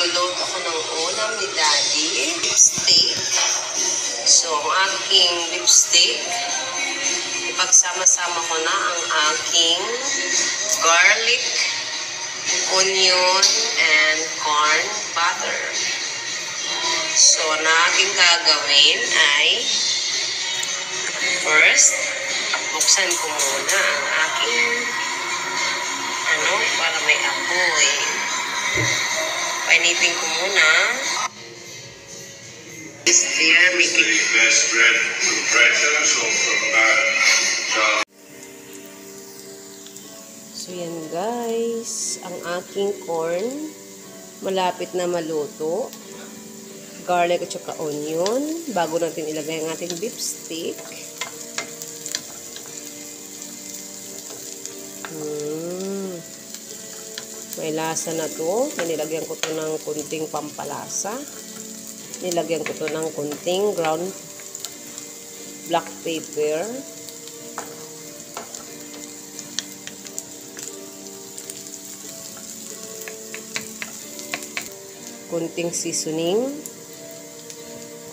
Magluluto ko ng ulam ni Daddy. Beef steak. So, ang aking beef steak, ipagsama-sama ko na ang aking garlic, onion, and corn butter. So, na aking gagawin ay first, buksan ko muna ang aking para may apoy. Painitin ko muna. Here, making best bread from Bretters or from So yan guys, ang aking corn malapit na maluto. Garlic at saka onion bago natin ilagay ang ating beef steak. May lasa na to. Nilagyan ko to ng kunting pampalasa. Nilagyan ko to ng kunting ground black pepper. Kunting seasoning.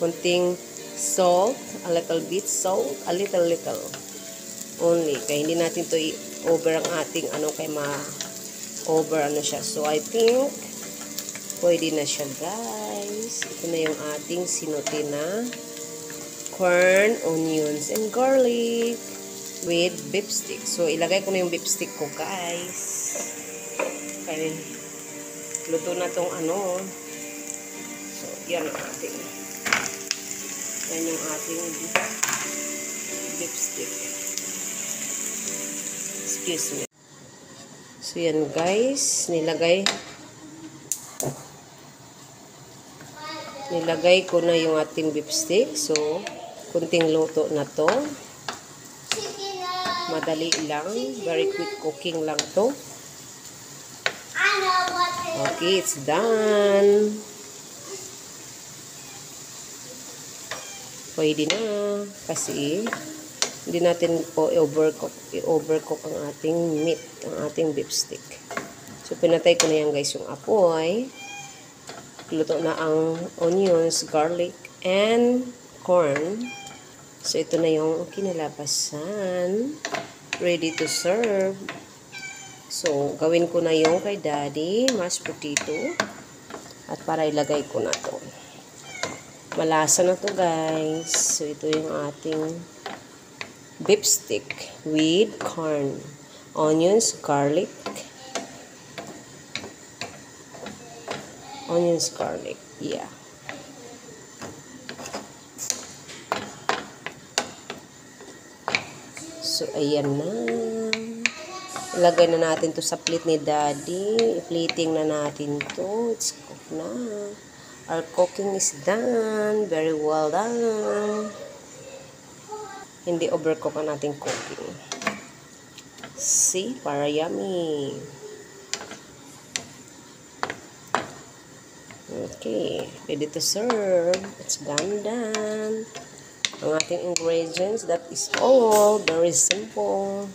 Kunting salt. A little bit salt. A little only. Kaya hindi natin to i-over ang ating kay over siya. So, I think pwede na siya, guys. Ito na yung ating sinuti na corn, onions, and garlic with beef stick. So, ilagay ko na yung beef stick ko, guys. Kaya, luto na tong So, yan ang ating yan yung ating beef stick. Excuse me. So, yan guys, nilagay ko na yung ating beef steak. So, kunting luto na to. Madali lang. Very quick cooking lang to. Okay, it's done. Pwede na. Kasi, hindi natin po i-overcook ang ating meat, ang ating beef steak. So, pinatay ko na yan guys yung apoy. Luto na ang onions, garlic, and corn. So, ito na yung kinalabasan. Ready to serve. So, gawin ko na yung kay Daddy, mashed potato. At para ilagay ko na to. Malasa na to guys. So, ito yung ating beef stick with corn, onions, garlic, yeah. So, ayan na. Ilagay na natin to sa plate ni Daddy. I-plating na natin to. It's cooked na. Our cooking is done. Very well done. Hindi overcook ang ating cooking. See? Para yummy. Okay. Ready to serve. It's done. Ang ating ingredients, that is all. Very simple.